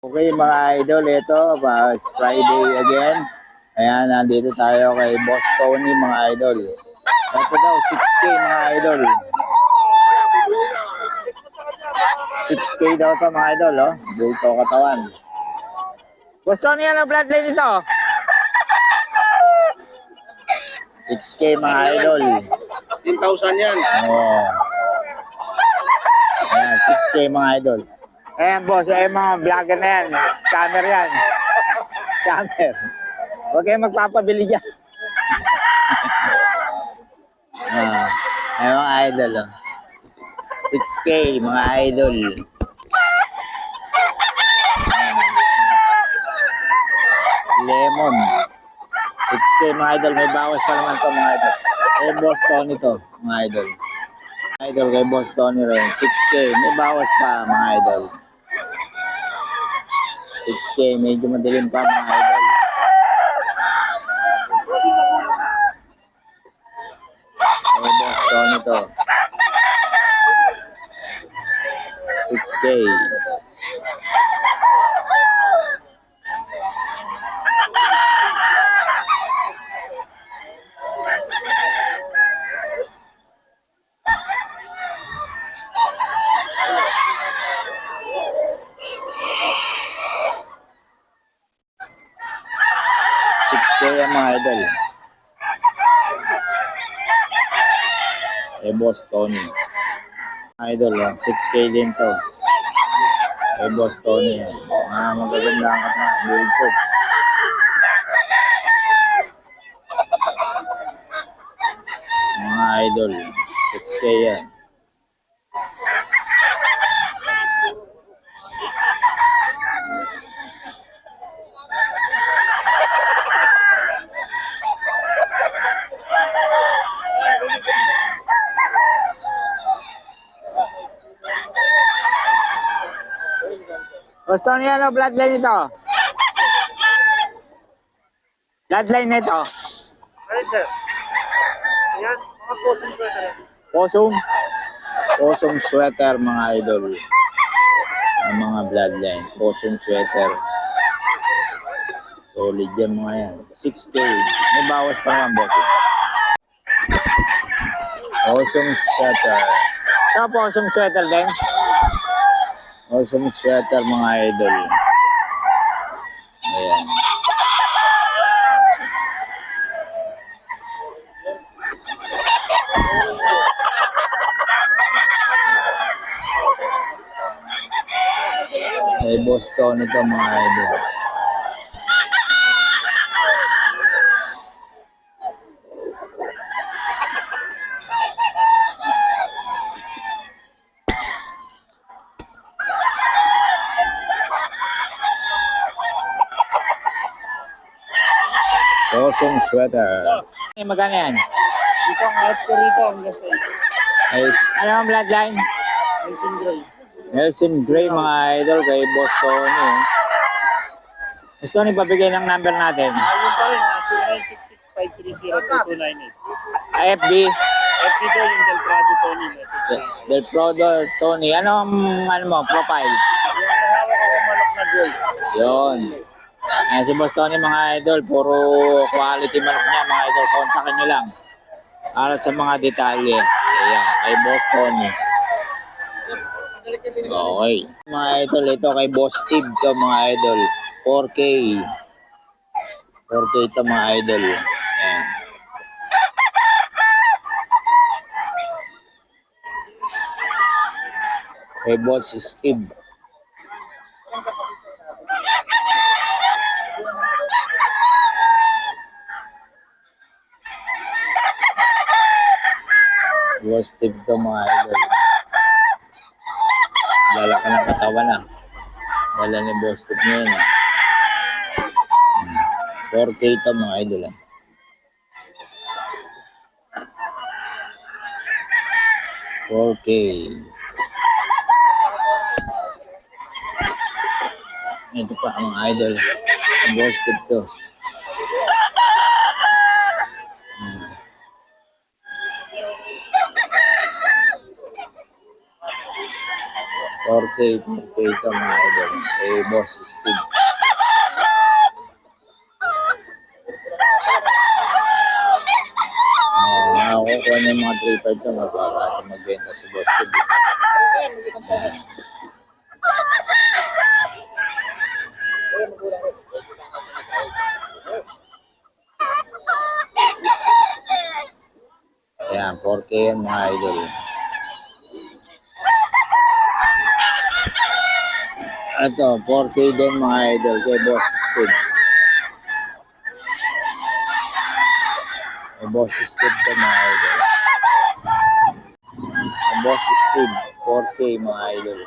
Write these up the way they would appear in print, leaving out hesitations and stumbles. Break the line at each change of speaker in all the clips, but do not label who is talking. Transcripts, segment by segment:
Okay mga idol, ito, Friday again. Ayan, nandito tayo kay Boss Tony mga idol. Ito daw, 6K mga idol. 6K daw to mga idol, oh. Bulto katawan. Boss Tony, ano bloodline ito? 6K mga idol.
10,000 yan.
Oh. Ayan, 6K mga idol. Ayan boss, ayan mga vlogger na yan. Scammer yan. Scammer. Huwag kayong magpapabili dyan. Ayan mga idol. Oh. 6K mga idol. Lemon. 6K mga idol. May bawas pa naman to mga idol. Kay Boss Tony to mga idol. Idol kay Boss Tony rin. 6K. May bawas pa mga idol. 6K. Medyo madilim pa mga idol. Kay Boss Tony to. 6K. Yan mga idol. Eh Boss Tony. Idol, 6K din to. Eh Boss Tony. Magaganda ang build ko. Mga idol, 6K yan. Boss Tony, ano bloodline ito? Bloodline nito?
Ayun sir. Ayan, mga posong sweater.
Posong? Posong sweater mga idol. Ang mga bloodline. Posong sweater. Solid yan mga yan. 6K. May bawas pa naman boss. Posong sweater. Sa posong sweater din? Posong sweater mga idol. Ayan. May Boss Tony ito mga idol. Posong sweater. Magkano yan?
Dito ang out ko rito ang left side.
Ay, ano ang bloodline?
Nelson Gray.
Nelson Gray mga idol kay Boss Tony. Boss Tony, pabigay ng number natin.
Ayun pa rin, 0966-530-2298.
FB,
FB ko yung Del Prado Tony.
Del Prodo Tony. Ano mo, profile?
Yung hawak ako manok na gold.
Yun. Ayan si Boss Tony mga idol. Puro quality manok niya mga idol. Kontakin nyo lang. Para sa mga detalye. Ayan, kay Boss Tony. Okay. Mga idol, ito kay Boss Steve to mga idol. 4K. 4K ito mga idol. Ayan. Kay Boss Steve. Boss Steve to mga idol. Lalaki ng katawan na. Dala ni Boss Steve ngayon. 4K ito mga idol. 4K. Ito pa ang idol. Boss Steve to. 4K ito mga idol. Eh, Boss Steve. Nakakukuha niya yung mga 3.5 ito. Mababa ito magbenta si Boss Steve. Ayan. Ayan, 4K yan mga idol. Ito, 4K din mga idol kay Boss Steve. Kay Boss Steve ito mga idol. Kay Boss Steve, 4K mga idol.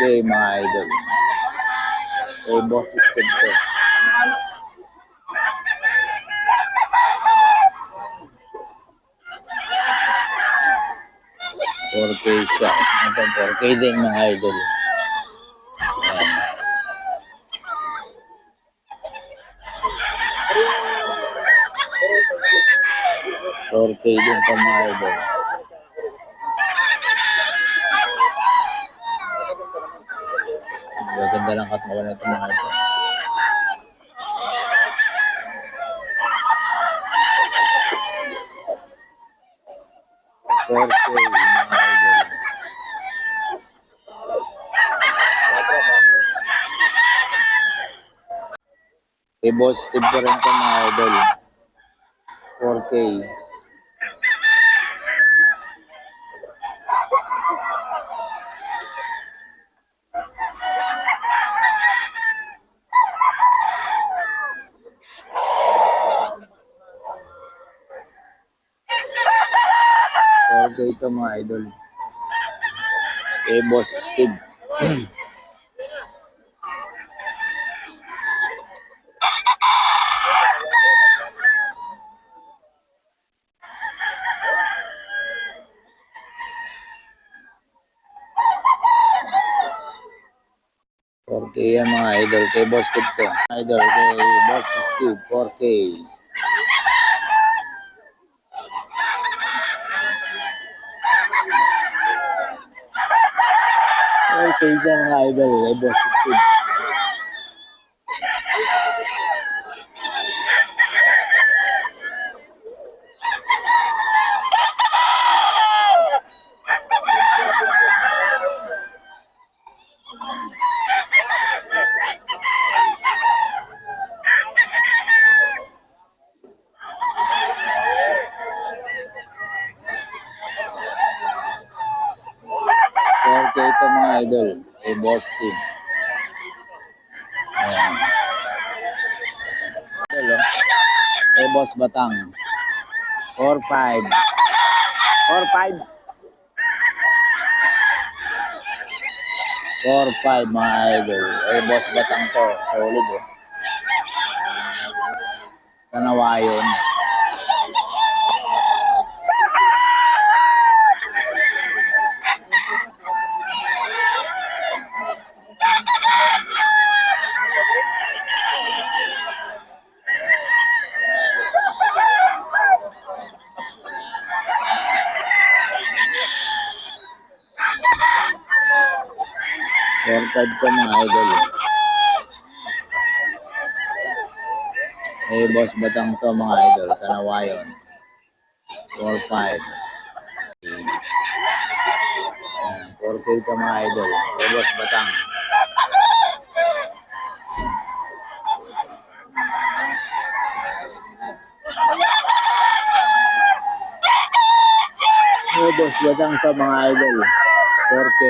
Mga idol. Kay Boss Steve to. $4K siya. Ito, 4K din mga idol. Ayan. $4K din ito mga idol. Gaganda lang katawan nito mga idol. $4K mga idol. Kay Boss Steve pa rin ito mga idol. 4K. Ito mga idol. Kay Boss Steve. $4K yan mga idol. Kay Boss Steve to. Idol kay Boss Steve. 4K. Okay dyan mga idol. Kay Boss Steve. Ito mga idol. Kay Boss Steve. Ayan. Idol oh. Kay Boss Batang. 4.5. 4.5. 4.5 mga idol. Kay Boss Batang to. Solid oh. Kanawayon. $4.5 ko mga idol. Eh, Boss Batang to mga idol. Kanawayon. 4.5. 4K to mga idol. Eh, Boss Batang. Eh, Boss Batang to mga idol. 4K.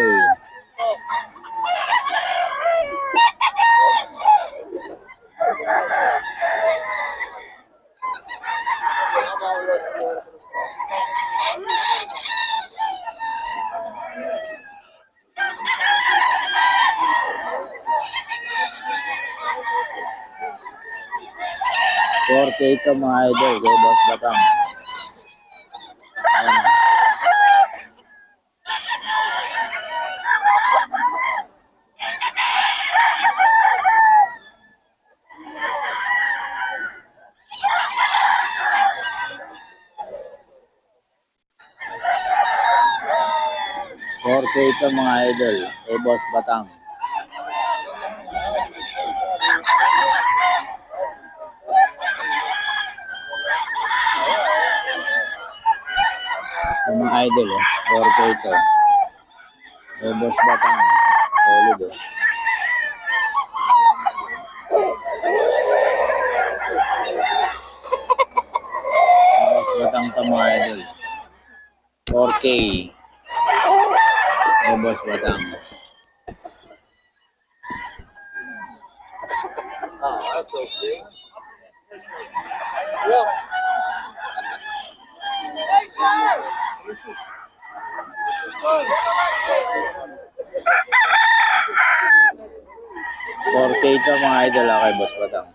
$4K to mga idol. Kay Boss Batang. Ayan. 4K ito mga idol. Kay Boss Batang. Ito mga idol, 4K ito. Kay Boss Batang. Solid, oh. Boss Batang ito mga idol. 4K. Kay Boss Batang.
That's okay. Yeah.
4K ito mga idol, kay Boss Batang.